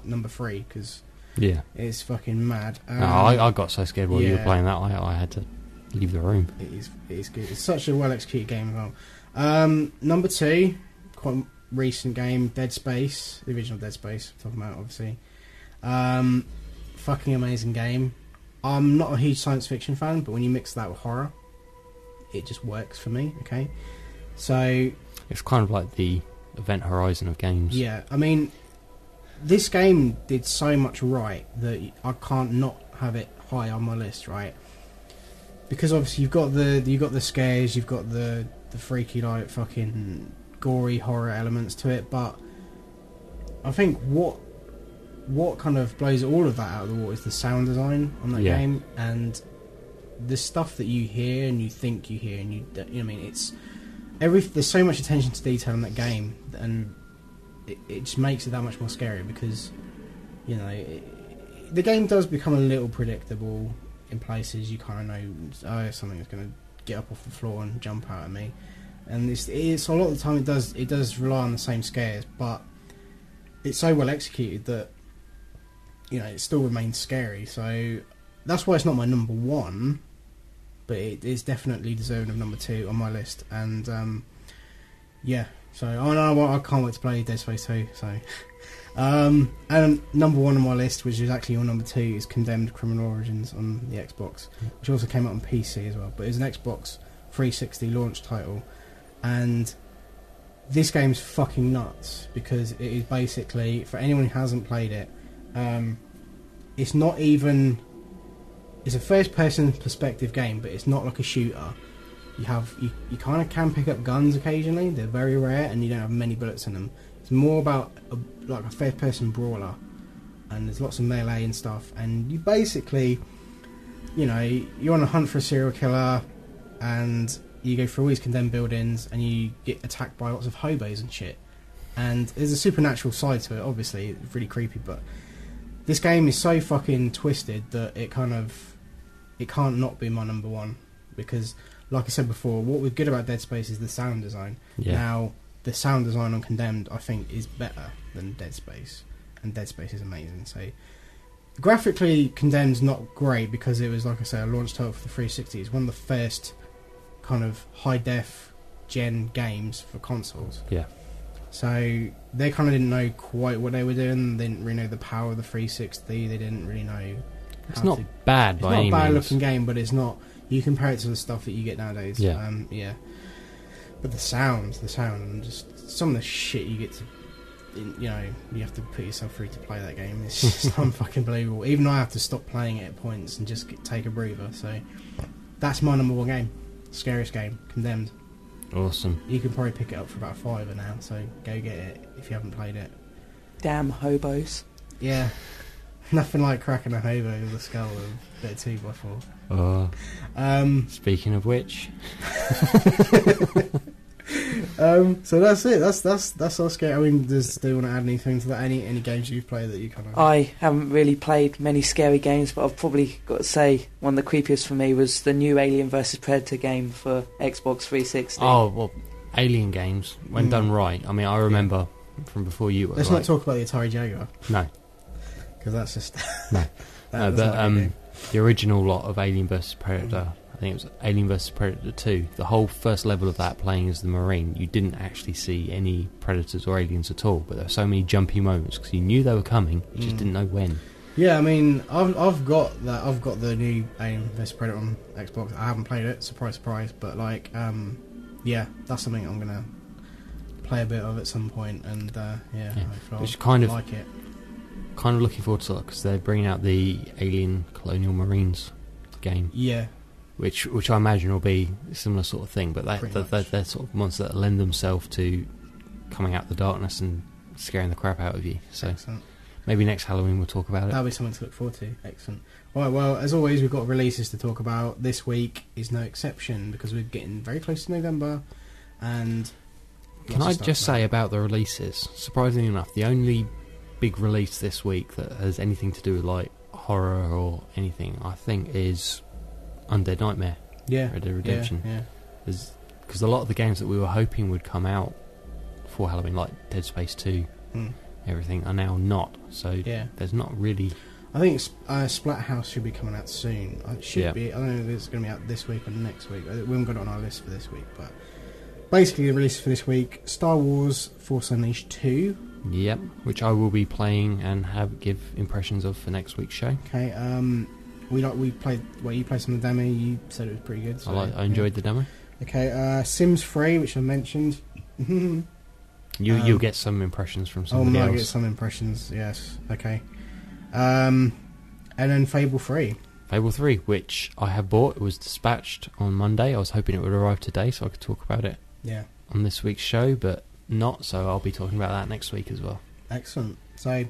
Speaker 1: number 3, because it's fucking mad.
Speaker 2: I got so scared while you were playing that. I had to leave the room.
Speaker 1: It is good. It's such a well executed game as well. Number 2, quite recent game, Dead Space, the original Dead Space. I'm talking about obviously. Fucking amazing game. I'm not a huge science fiction fan, but when you mix that with horror, it just works for me. Okay, so
Speaker 2: it's kind of like the Event Horizon of games.
Speaker 1: Yeah, I mean, this game did so much right that I can't not have it high on my list, right? Because obviously you've got the scares, you've got the freaky like fucking gory horror elements to it, but I think what kind of blows all of that out of the water is the sound design on that game, and the stuff that you hear and you think you hear, and you know what I mean, it's there's so much attention to detail in that game, and it just makes it that much more scary, because you know the game does become a little predictable in places. You kind of know something's going to get up off the floor and jump out at me, and it's a lot of the time it does rely on the same scares, but it's so well executed that you know it still remains scary. So that's why it's not my number 1, but it is definitely deserving of number 2 on my list. And so I can't wait to play Dead Space 2. So and number 1 on my list, which is actually your number 2, is Condemned: Criminal Origins on the Xbox, which also came out on PC as well, but it's an Xbox 360 launch title. And this game's fucking nuts, because it is basically, for anyone who hasn't played it, it's not even, it's a first person perspective game, but it's not like a shooter. You kind of can pick up guns occasionally, they're very rare, and you don't have many bullets in them. It's more about like a first person brawler, and there's lots of melee and stuff, and you basically, you know, you're on a hunt for a serial killer, and you go through all these condemned buildings, and you get attacked by lots of hobos and shit. And there's a supernatural side to it, obviously, it's really creepy, but this game is so fucking twisted that it can't not be my number 1, because, like I said before, what was good about Dead Space is the sound design. Yeah. Now, the sound design on Condemned, I think, is better than Dead Space, and Dead Space is amazing. So, graphically, Condemned's not great, because it was, like I said, a launch title for the 360. It's one of the first kind of high-def gen games for consoles. Yeah. So they kind of didn't know quite what they were doing. They didn't really know the power of the 360. They didn't really know.
Speaker 2: It's not bad by any means.
Speaker 1: It's not a bad-looking game, but it's not. You compare it to the stuff that you get nowadays.
Speaker 2: Yeah.
Speaker 1: But the sound, and just some of the shit you get to, you know, you have to put yourself through to play that game. It's just unfucking believable. Even I have to stop playing it at points and just take a breather. So that's my number 1 game. Scariest Game, Condemned.
Speaker 2: Awesome.
Speaker 1: You can probably pick it up for about $5 now, so go get it if you haven't played it.
Speaker 3: Damn hobos.
Speaker 1: Yeah. Nothing like cracking a hobo with a skull with a bit of 2x4.
Speaker 2: Oh. Speaking of which.
Speaker 1: So that's it. That's all scary. I mean, do you want to add anything to that? Any games you've played that you kind of...
Speaker 3: I haven't really played many scary games, but I've probably got to say one of the creepiest for me was the new Alien vs Predator game for Xbox 360.
Speaker 2: Oh, well, Alien games, when done right. I mean, I remember from before you were...
Speaker 1: Let's not talk about the Atari Jaguar.
Speaker 2: No.
Speaker 1: Because that's just...
Speaker 2: No. The original lot of Alien vs Predator, I think it was Alien vs Predator 2. The whole first level of that, playing as the Marine, you didn't actually see any predators or aliens at all, but there were so many jumpy moments because you knew they were coming, you just didn't know when.
Speaker 1: Yeah, I mean, I've got that. I've got the new Alien vs Predator on Xbox. I haven't played it. Surprise, surprise. But like, yeah, that's something I'm gonna play a bit of at some point, and yeah,
Speaker 2: Which kind of
Speaker 1: like it.
Speaker 2: Kind of looking forward to it because they're bringing out the Alien Colonial Marines game.
Speaker 1: Yeah.
Speaker 2: Which I imagine will be a similar sort of thing, but they're sort of monsters that lend themselves to coming out of the darkness and scaring the crap out of you. So
Speaker 1: excellent.
Speaker 2: Maybe next Halloween we'll talk about it.
Speaker 1: That'll be something to look forward to. Excellent. Right, well, as always, we've got releases to talk about. This week is no exception because we're getting very close to November. And
Speaker 2: can I just say about the releases? Surprisingly enough, the only big release this week that has anything to do with like horror or anything, I think, is Undead Nightmare.
Speaker 1: Yeah.
Speaker 2: Red Dead Redemption.
Speaker 1: Yeah.
Speaker 2: Because a lot of the games that we were hoping would come out for Halloween, like Dead Space 2, everything, are now not. So there's not really...
Speaker 1: I think Splathouse should be coming out soon. It should be. I don't know if it's going to be out this week or next week. We haven't got it on our list for this week, but basically the release for this week: Star Wars Force Unleashed 2.
Speaker 2: Yep, which I will be playing and give impressions of for next week's show.
Speaker 1: Okay, you played some of the demo. You said it was pretty good. So,
Speaker 2: I enjoyed the demo.
Speaker 1: Okay, Sims 3, which I mentioned.
Speaker 2: You'll get some impressions from somebody else.
Speaker 1: I might get some impressions. Yes. Okay. And then Fable 3.
Speaker 2: Fable 3, which I have bought. It was dispatched on Monday. I was hoping it would arrive today so I could talk about it on this week's show, but not, so I'll be talking about that next week as well.
Speaker 1: Excellent. So,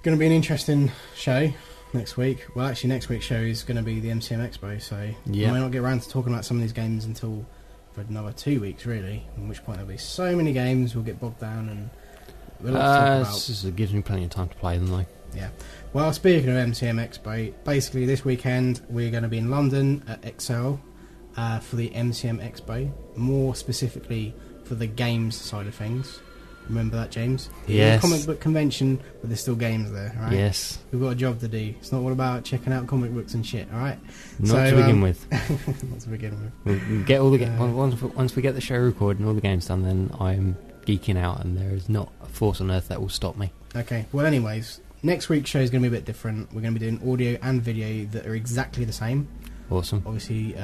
Speaker 1: going to be an interesting show next week. Well, actually, next week's show is going to be the MCM Expo, so we may not get around to talking about some of these games until for another 2 weeks, really, at which point there'll be so many games we'll get bogged down and we'll have to talk about.
Speaker 2: It gives me plenty of time to play them, though.
Speaker 1: Yeah. Well, speaking of MCM Expo, basically this weekend we're going to be in London at Excel for the MCM Expo, more specifically for the games side of things. Remember that, James?
Speaker 2: Yes.
Speaker 1: It's a comic book convention, but there's still games there, right?
Speaker 2: Yes.
Speaker 1: We've got a job to do. It's not all about checking out comic books and shit, alright?
Speaker 2: Not to begin with.
Speaker 1: Not to begin with.
Speaker 2: We'll get all the once we get the show recorded and all the games done, then I'm geeking out and there is not a force on earth that will stop me. Okay.
Speaker 1: Well, anyways, next week's show is going to be a bit different. We're going to be doing audio and video that are exactly the same.
Speaker 2: Awesome.
Speaker 1: Obviously,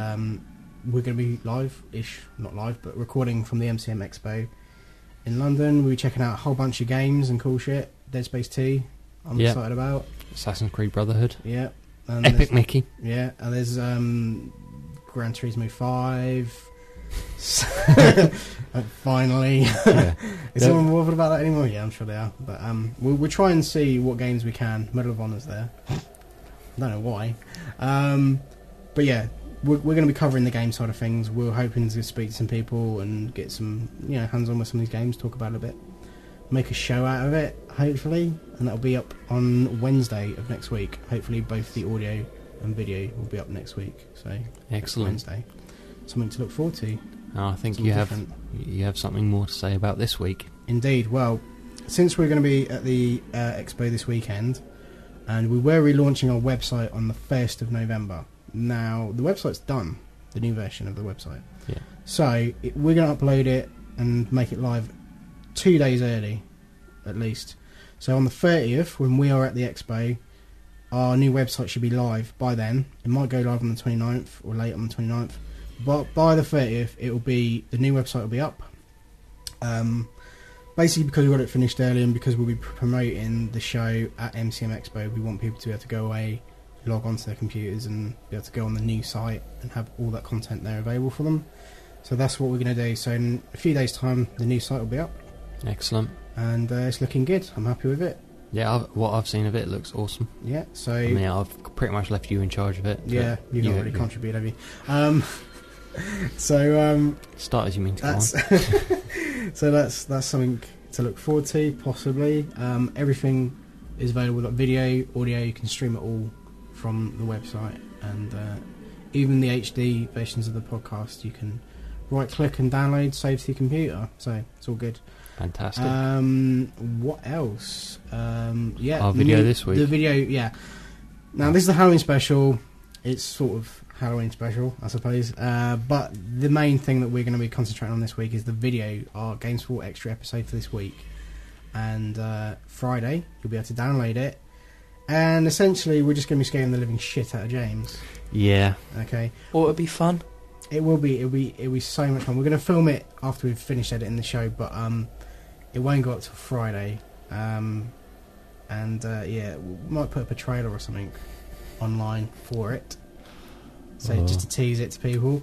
Speaker 1: we're going to be live-ish, not live, but recording from the MCM Expo in London. We'll be checking out a whole bunch of games and cool shit. Dead Space 2, I'm excited about.
Speaker 2: Assassin's Creed Brotherhood.
Speaker 1: Yeah.
Speaker 2: Epic Mickey.
Speaker 1: Yeah, and there's Gran Turismo 5. Finally. Yeah. Is someone bothered about that anymore? Yeah, I'm sure they are. But we'll try and see what games we can. Medal of Honor's there. I don't know why. But yeah, we're going to be covering the game side of things. We're hoping to speak to some people and get some hands-on with some of these games, talk about it a bit, make a show out of it, hopefully, and that'll be up on Wednesday of next week. Hopefully both the audio and video will be up next week. So
Speaker 2: excellent.
Speaker 1: Wednesday. Something to look forward to.
Speaker 2: I think you have something more to say about this week.
Speaker 1: Indeed. Well, since we're going to be at the Expo this weekend, and we were relaunching our website on the 1st of November. Now, the website's done, the new version of the website.
Speaker 2: Yeah.
Speaker 1: So, we're going to upload it and make it live 2 days early, at least. So, on the 30th, when we are at the Expo, our new website should be live by then. It might go live on the 29th or late on the 29th. But by the 30th, the new website will be up. Basically, because we got it finished early and because we'll be promoting the show at MCM Expo, we want people to be able to go away, log onto their computers and be able to go on the new site and have all that content there available for them. So that's what we're going to do. So in a few days' time, the new site will be up.
Speaker 2: Excellent.
Speaker 1: And it's looking good. I'm happy with it.
Speaker 2: Yeah, what I've seen of it looks awesome.
Speaker 1: Yeah, so...
Speaker 2: I mean, I've pretty much left you in charge of it.
Speaker 1: Yeah, you've not really contributed, have you? So
Speaker 2: start as you mean to go on.
Speaker 1: So that's something to look forward to, possibly. Everything is available, like video, audio. You can stream it all from the website, and even the HD versions of the podcast you can right click and download, save to your computer. So it's all good.
Speaker 2: Fantastic.
Speaker 1: What else?
Speaker 2: Our video this week.
Speaker 1: The video, yeah. Now this is the Halloween special. It's sort of Halloween special, I suppose. But the main thing that we're going to be concentrating on this week is the video, our Games4all extra episode for this week. And Friday, you'll be able to download it. And essentially, we're just going to be scaring the living shit out of James.
Speaker 2: Yeah.
Speaker 1: Okay.
Speaker 3: Or it'll be fun.
Speaker 1: It will be. It'll be so much fun. We're going to film it after we've finished editing the show, but it won't go up till Friday. Yeah, we might put up a trailer or something online for it. So just to tease it to people.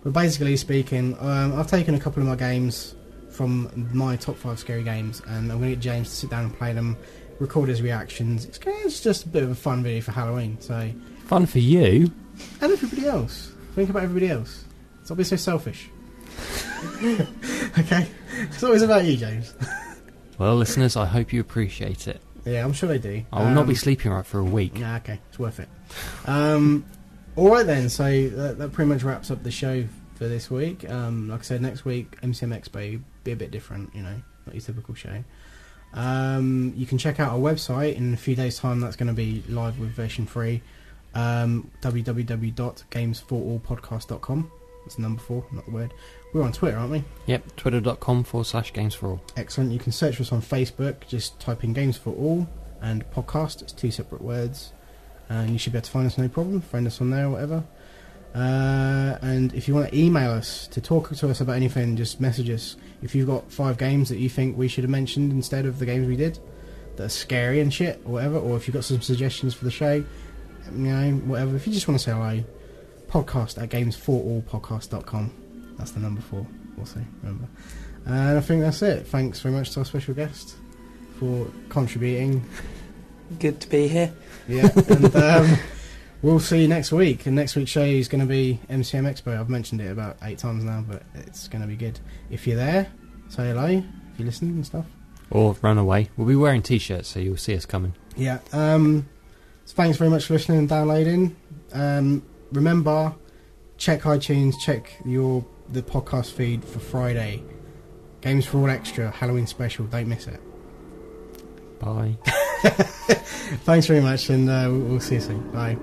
Speaker 1: But basically speaking, I've taken a couple of my games from my top 5 scary games, and I'm going to get James to sit down and play them, record his reactions. It's just a bit of a fun video for Halloween. So
Speaker 2: Fun for you.
Speaker 1: And everybody else. Think about everybody else. Stop being so selfish. Okay? It's always about you, James.
Speaker 2: Well, listeners, I hope you appreciate it.
Speaker 1: Yeah, I'm sure they do.
Speaker 2: I will not be sleeping right for a week.
Speaker 1: Nah, okay. It's worth it. Alright then, so that pretty much wraps up the show for this week. Like I said, next week, MCM Expo, be a bit different, you know, not your typical show. You can check out our website in a few days' time. That's going to be live with version 3. www.games4allpodcast.com. It's the number 4, not the word. We're on Twitter, aren't we?
Speaker 2: Yep, twitter.com/Games4all.
Speaker 1: Excellent. You can search for us on Facebook. Just type in Games4all and podcast. It's 2 separate words. And you should be able to find us no problem. Friend us on there or whatever. And if you want to email us to talk to us about anything, just message us. If you've got 5 games that you think we should have mentioned instead of the games we did that are scary and shit or whatever, or if you've got some suggestions for the show, you know, whatever. If you just want to say hello, podcast@games4allpodcast.com. That's the number 4 also, remember. And I think that's it. Thanks very much to our special guest for contributing.
Speaker 3: Good to be here.
Speaker 1: Yeah, and we'll see you next week. And next week's show is going to be MCM Expo. I've mentioned it about 8 times now, but it's going to be good. If you're there, say hello. If you're listening and stuff.
Speaker 2: Or run away. We'll be wearing t-shirts, so you'll see us coming.
Speaker 1: Yeah. So thanks very much for listening and downloading. Remember, check iTunes, check the podcast feed for Friday. Games4all Extra, Halloween special. Don't miss it.
Speaker 2: Bye.
Speaker 1: Thanks very much, and we'll see you soon. Bye.